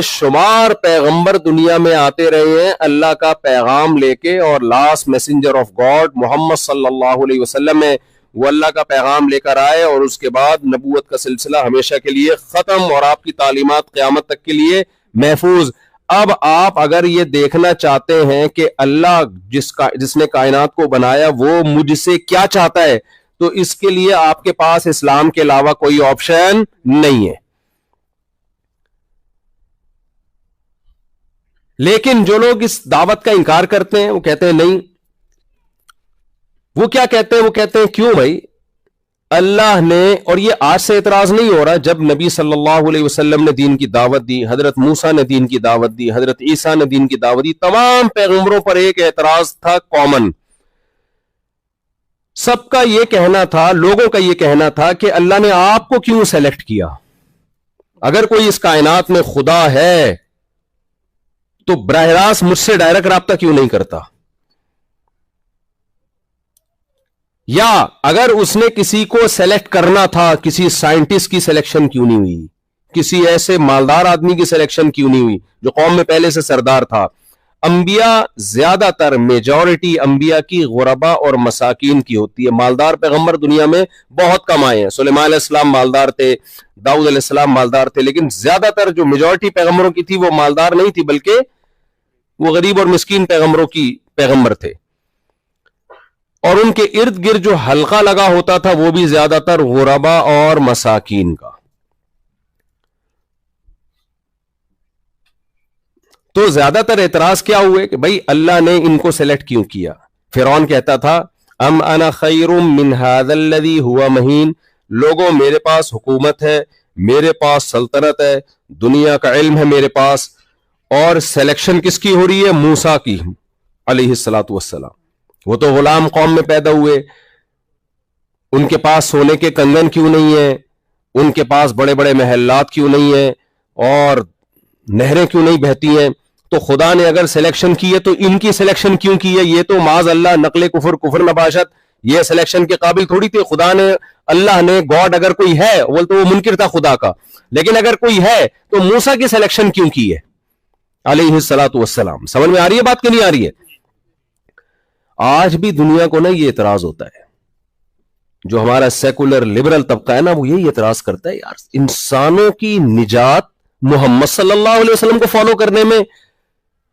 شمار پیغمبر دنیا میں آتے رہے ہیں اللہ کا پیغام لے کے, اور لاسٹ میسنجر آف گاڈ محمد صلی اللہ علیہ وسلم ہے, وہ اللہ کا پیغام لے کر آئے, اور اس کے بعد نبوت کا سلسلہ ہمیشہ کے لیے ختم, اور آپ کی تعلیمات قیامت تک کے لیے محفوظ. اب آپ اگر یہ دیکھنا چاہتے ہیں کہ اللہ جس نے کائنات کو بنایا وہ مجھ سے کیا چاہتا ہے, تو اس کے لیے آپ کے پاس اسلام کے علاوہ کوئی آپشن نہیں ہے. لیکن جو لوگ اس دعوت کا انکار کرتے ہیں وہ کہتے ہیں نہیں. وہ کیا کہتے ہیں؟ وہ کہتے ہیں کیوں بھائی, اللہ نے, اور یہ آج سے اعتراض نہیں ہو رہا, جب نبی صلی اللہ علیہ وسلم نے دین کی دعوت دی, حضرت موسیٰ نے دین کی دعوت دی, حضرت عیسیٰ نے دین کی دعوت دی, تمام پیغمبروں پر ایک اعتراض تھا کامن. سب کا یہ کہنا تھا, لوگوں کا یہ کہنا تھا کہ اللہ نے آپ کو کیوں سیلیکٹ کیا؟ اگر کوئی اس کائنات میں خدا ہے تو براہ راست مجھ سے ڈائریکٹ رابطہ کیوں نہیں کرتا؟ یا اگر اس نے کسی کو سیلیکٹ کرنا تھا, کسی سائنٹسٹ کی سلیکشن کیوں نہیں ہوئی؟ کسی ایسے مالدار آدمی کی سلیکشن کیوں نہیں ہوئی جو قوم میں پہلے سے سردار تھا؟ انبیاء زیادہ تر میجورٹی انبیاء کی غربا اور مساکین کی ہوتی ہے. مالدار پیغمبر دنیا میں بہت کم آئے ہیں. سلیمان علیہ السلام مالدار تھے, داؤد علیہ السلام مالدار تھے, لیکن زیادہ تر جو میجورٹی پیغمبروں کی تھی وہ مالدار نہیں تھی, بلکہ وہ غریب اور مسکین پیغمبروں کی پیغمبر تھے. اور ان کے ارد گرد جو حلقہ لگا ہوتا تھا وہ بھی زیادہ تر غربا اور مساکین کا. تو زیادہ تر اعتراض کیا ہوئے کہ بھائی اللہ نے ان کو سلیکٹ کیوں کیا؟ فرعون کہتا تھا ام انا خیر من ھذا الذی ھوا مہین, لوگوں میرے پاس حکومت ہے, میرے پاس سلطنت ہے, دنیا کا علم ہے میرے پاس, اور سلیکشن کس کی ہو رہی ہے؟ موسیٰ کی علیہ الصلوۃ والسلام. وہ تو غلام قوم میں پیدا ہوئے, ان کے پاس سونے کے کنگن کیوں نہیں ہیں, ان کے پاس بڑے بڑے محلات کیوں نہیں ہیں, اور نہریں کیوں نہیں بہتی ہیں؟ تو خدا نے اگر سلیکشن کی ہے تو ان کی سلیکشن کیوں کی ہے؟ یہ تو معاذ اللہ نقل کفر نباشت, یہ سلیکشن کے قابل تھوڑی تھے. خدا نے, اللہ نے, گاڈ اگر کوئی ہے, تو وہ منکر تھا خدا کا, لیکن اگر کوئی ہے تو موسیٰ کی سلیکشن کیوں کی ہے علیہ الصلوۃ والسلام؟ سمجھ میں آ رہی ہے بات کہ نہیں آ رہی ہے؟ آج بھی دنیا کو نا یہ اعتراض ہوتا ہے, جو ہمارا سیکولر لبرل طبقہ ہے نا, وہ یہی اعتراض کرتا ہے یار انسانوں کی نجات محمد صلی اللہ علیہ وسلم کو فالو کرنے میں.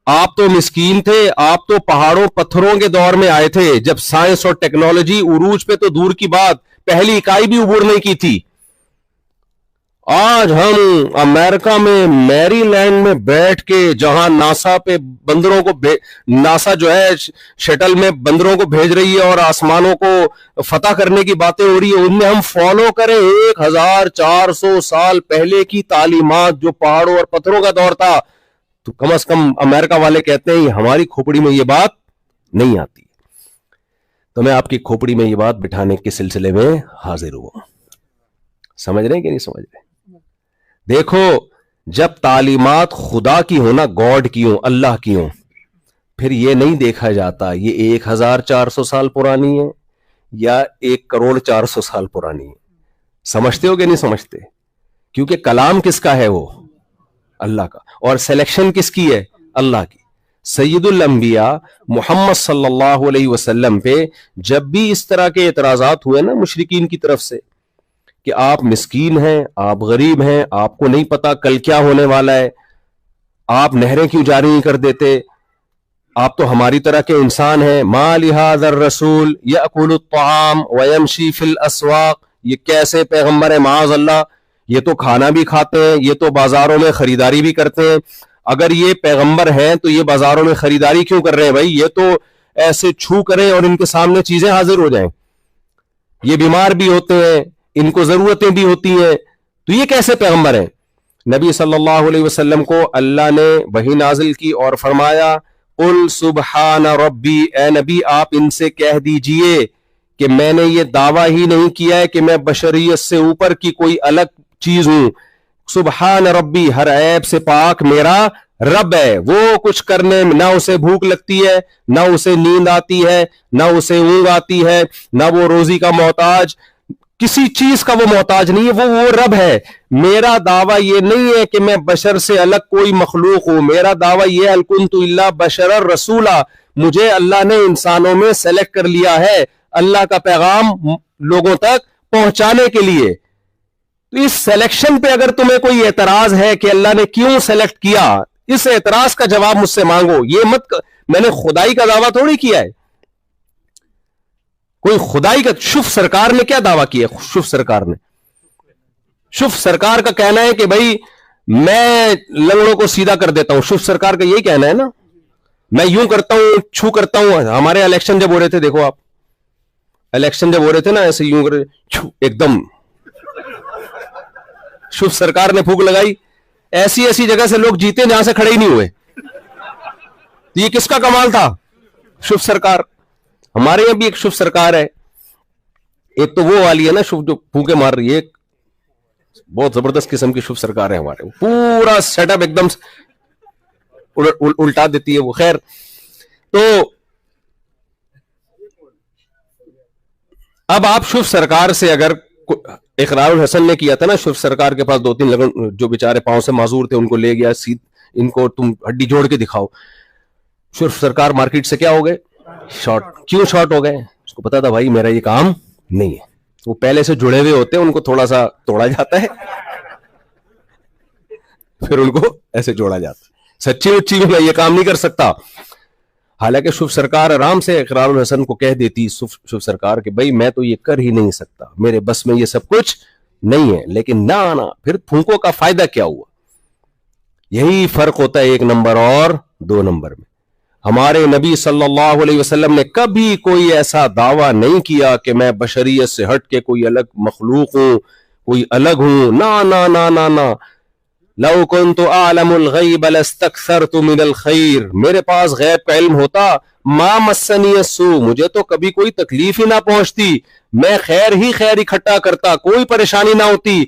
آپ تو مسکین تھے, آپ تو پہاڑوں پتھروں کے دور میں آئے تھے جب سائنس اور ٹیکنالوجی عروج پہ تو دور کی بات, پہلی اکائی بھی عبور نہیں کی تھی. آج ہم امریکہ میں میری لینڈ میں بیٹھ کے, جہاں ناسا پہ بندروں کو ناسا جو ہے شٹل میں بندروں کو بھیج رہی ہے اور آسمانوں کو فتح کرنے کی باتیں ہو رہی ہے, ان میں ہم فالو کریں 1400 سال پہلے کی تعلیمات جو پہاڑوں اور پتھروں کا دور تھا, تو کم از کم امریکہ والے کہتے ہیں ہماری کھوپڑی میں یہ بات نہیں آتی. تو میں آپ کی کھوپڑی میں یہ بات بٹھانے کے سلسلے میں حاضر ہوا. سمجھ رہے ہیں کہ نہیں سمجھ رہے؟ دیکھو, جب تعلیمات خدا کی ہو نا, گاڈ کی ہو, اللہ کی ہو, پھر یہ نہیں دیکھا جاتا یہ 1400 سال پرانی ہے یا 1,04,00,000 سال پرانی ہے. سمجھتے ہو کہ نہیں سمجھتے؟ کیونکہ کلام کس کا ہے؟ وہ اللہ کا. اور سلیکشن کس کی ہے؟ اللہ کی. سید الانبیاء محمد صلی اللہ علیہ وسلم پہ جب بھی اس طرح کے اعتراضات ہوئے نا مشرکین کی طرف سے کہ آپ مسکین ہیں, آپ غریب ہیں, آپ کو نہیں پتا کل کیا ہونے والا ہے, آپ نہریں کیوں جاری نہیں کر دیتے, آپ تو ہماری طرح کے انسان ہیں, ما لہذا الرسول یأکل الطعام ویمشی فی الاسواق, یہ کیسے پیغمبر ہے معاذ اللہ, یہ تو کھانا بھی کھاتے ہیں, یہ تو بازاروں میں خریداری بھی کرتے ہیں. اگر یہ پیغمبر ہیں تو یہ بازاروں میں خریداری کیوں کر رہے ہیں بھائی؟ یہ تو ایسے چھو کریں اور ان کے سامنے چیزیں حاضر ہو جائیں. یہ بیمار بھی ہوتے ہیں, ان کو ضرورتیں بھی ہوتی ہیں, تو یہ کیسے پیغمبر ہیں؟ نبی صلی اللہ علیہ وسلم کو اللہ نے وحی نازل کی اور فرمایا قل سبحان ربی, اے نبی آپ ان سے کہہ دیجئے کہ میں نے یہ دعویٰ ہی نہیں کیا ہے کہ میں بشریت سے اوپر کی کوئی الگ چیز ہوں. سبحان ربی, ہر عیب سے پاک میرا رب ہے. وہ کچھ کرنے میں نہ اسے بھوک لگتی ہے, نہ اسے نیند آتی ہے, نہ اسے اونگ آتی ہے, نہ وہ روزی کا محتاج, کسی چیز کا وہ محتاج نہیں ہے, وہ رب ہے. میرا دعویٰ یہ نہیں ہے کہ میں بشر سے الگ کوئی مخلوق ہوں, میرا دعویٰ یہ ہے الکنت الا بشرا رسولا, مجھے اللہ نے انسانوں میں سلیکٹ کر لیا ہے اللہ کا پیغام لوگوں تک پہنچانے کے لیے. تو اس سلیکشن پہ اگر تمہیں کوئی اعتراض ہے کہ اللہ نے کیوں سلیکٹ کیا, اس اعتراض کا جواب مجھ سے مانگو. یہ مت, میں نے خدائی کا دعویٰ تھوڑی کیا ہے, کوئی خدائی کا. شف سرکار نے کیا دعویٰ کیا؟ شف سرکار کا کہنا ہے کہ بھائی میں لنگڑوں کو سیدھا کر دیتا ہوں. شف سرکار کا یہی کہنا ہے نا, میں یوں کرتا ہوں, چھو کرتا ہوں. ہمارے الیکشن جب ہو رہے تھے, دیکھو آپ الیکشن جب ہو رہے تھے نا, ایسے یوں کر چھو ایک دم. شف سرکار نے پھونک لگائی, ایسی ایسی جگہ سے لوگ جیتے جہاں سے کھڑے ہی نہیں ہوئے. یہ کس کا کمال تھا؟ شف سرکار. ہمارے یہاں بھی ایک شف سرکار ہے, ایک تو وہ والی ہے نا شف جو پھونکے مار رہی ہے, بہت زبردست قسم کی شف سرکار ہے ہمارے, پورا سیٹ اپ ایک دم الٹا دیتی ہے وہ. خیر, تو اب آپ شف سرکار سے اگر اقرار الحسن نے کیا تھا نا, شف سرکار کے پاس 2-3 لگن جو بیچارے پاؤں سے معذور تھے ان کو لے گیا, ان کو تم ہڈی جوڑ کے دکھاؤ. شف سرکار مارکیٹ سے کیا ہو گئے؟ شارٹ. کیوں شارٹ ہو گئے؟ اس کو پتا تھا بھائی میرا یہ کام نہیں ہے. وہ پہلے سے جڑے ہوئے ہوتے ہیں, ان کو تھوڑا سا توڑا جاتا ہے پھر ان کو ایسے جوڑا جاتا ہے. سچی اچھی میں یہ کام نہیں کر سکتا. حالانکہ شف سرکار آرام سے اقرار الحسن کو کہہ دیتی, شف سرکار کہ بھائی میں تو یہ کر ہی نہیں سکتا, میرے بس میں یہ سب کچھ نہیں ہے. لیکن نہ پھر پھونکوں کا فائدہ کیا ہوا؟ یہی فرق ہوتا ہے 1 نمبر اور 2 نمبر میں. ہمارے نبی صلی اللہ علیہ وسلم نے کبھی کوئی ایسا دعویٰ نہیں کیا کہ میں بشریت سے ہٹ کے کوئی الگ مخلوق ہوں, کوئی الگ ہوں. نا نا نا نا نا. لو كنت اعلم الغیب لاستكثرت من الخیر, میرے پاس غیب کا علم ہوتا, ما مسنی السوء, مجھے تو کبھی کوئی تکلیف ہی نہ پہنچتی, میں خیر ہی خیر اکٹھا کرتا, کوئی پریشانی نہ ہوتی.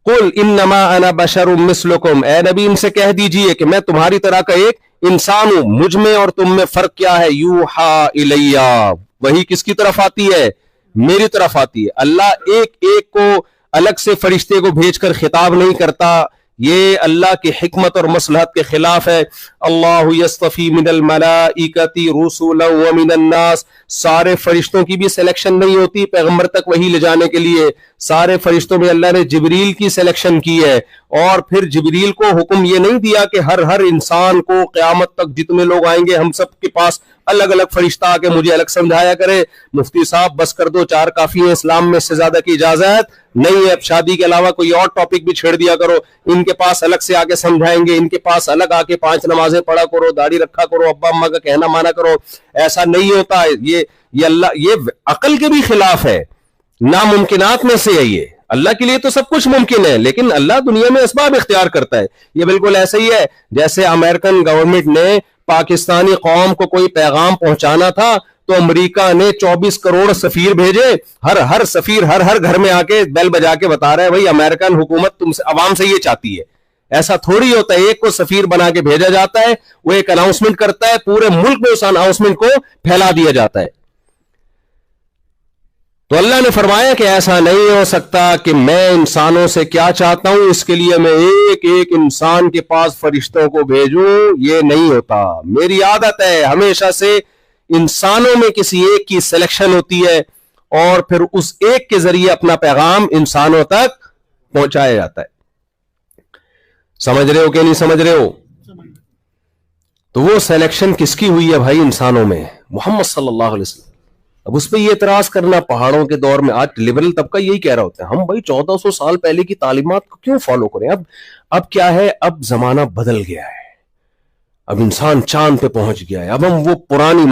قل انما انا بشر مثلکم, اے نبی ان سے کہہ دیجئے کہ میں تمہاری طرح کا ایک انسان ہوں, مجھ میں اور تم میں فرق کیا ہے؟ یوحا الیہ, وہی کس کی طرف آتی ہے؟ میری طرف آتی ہے. اللہ ایک ایک کو الگ سے فرشتے کو بھیج کر خطاب نہیں کرتا, یہ اللہ کی حکمت اور مصلحت کے خلاف ہے. اللہ یصطفی من الملائکۃ رسلا ومن الناس, سارے فرشتوں کی بھی سلیکشن نہیں ہوتی پیغمبر تک وحی لے جانے کے لیے. سارے فرشتوں میں اللہ نے جبریل کی سلیکشن کی ہے, اور پھر جبریل کو حکم یہ نہیں دیا کہ ہر انسان کو قیامت تک جتنے لوگ آئیں گے ہم سب کے پاس الگ الگ فرشتہ آ کے مجھے الگ سمجھایا کرے. مفتی صاحب بس کر دو, 4 کافی ہیں, اسلام میں اس سے زیادہ کی اجازت نہیں ہے. اب شادی کے علاوہ کوئی اور ٹاپک بھی چھیڑ دیا کرو, ان کے پاس الگ سے آ کے سمجھائیں گے, ان کے پاس الگ آ کے 5 نمازیں پڑھا کرو, داڑھی رکھا کرو, ابا اماں کا کہنا مانا کرو. ایسا نہیں ہوتا. یہ اللہ, یہ عقل کے بھی خلاف ہے, ناممکنات میں سے ہے. یہ اللہ کے لیے تو سب کچھ ممکن ہے, لیکن اللہ دنیا میں اسباب اختیار کرتا ہے. یہ بالکل ایسا ہی ہے جیسے امریکن گورنمنٹ نے پاکستانی قوم کو کوئی پیغام پہنچانا تھا تو امریکہ نے 24 کروڑ سفیر بھیجے. ہر سفیر ہر گھر میں آ کے بیل بجا کے بتا رہا ہے بھائی امریکن حکومت تم سے, عوام سے یہ چاہتی ہے. ایسا تھوڑی ہوتا ہے, ایک کو سفیر بنا کے بھیجا جاتا ہے, وہ ایک اناؤنسمنٹ کرتا ہے, پورے ملک میں اس اناؤنسمنٹ کو پھیلا دیا جاتا ہے. تو اللہ نے فرمایا کہ ایسا نہیں ہو سکتا کہ میں انسانوں سے کیا چاہتا ہوں اس کے لیے میں ایک ایک انسان کے پاس فرشتوں کو بھیجوں, یہ نہیں ہوتا. میری عادت ہے ہمیشہ سے انسانوں میں کسی ایک کی سلیکشن ہوتی ہے اور پھر اس ایک کے ذریعے اپنا پیغام انسانوں تک پہنچایا جاتا ہے. سمجھ رہے ہو کہ نہیں سمجھ رہے ہو؟ تو وہ سلیکشن کس کی ہوئی ہے بھائی؟ انسانوں میں, محمد صلی اللہ علیہ وسلم. اب اس پہ یہ اعتراض کرنا پہاڑوں کے دور میں, آج لبرل طبقہ یہی کہہ رہا ہوتا ہے ہم بھائی 1400 سال پہلے کی تعلیمات کو کیوں فالو کریں. اب کیا ہے, اب زمانہ بدل گیا ہے, اب انسان چاند پہ پہنچ گیا ہے, اب ہم وہ پرانی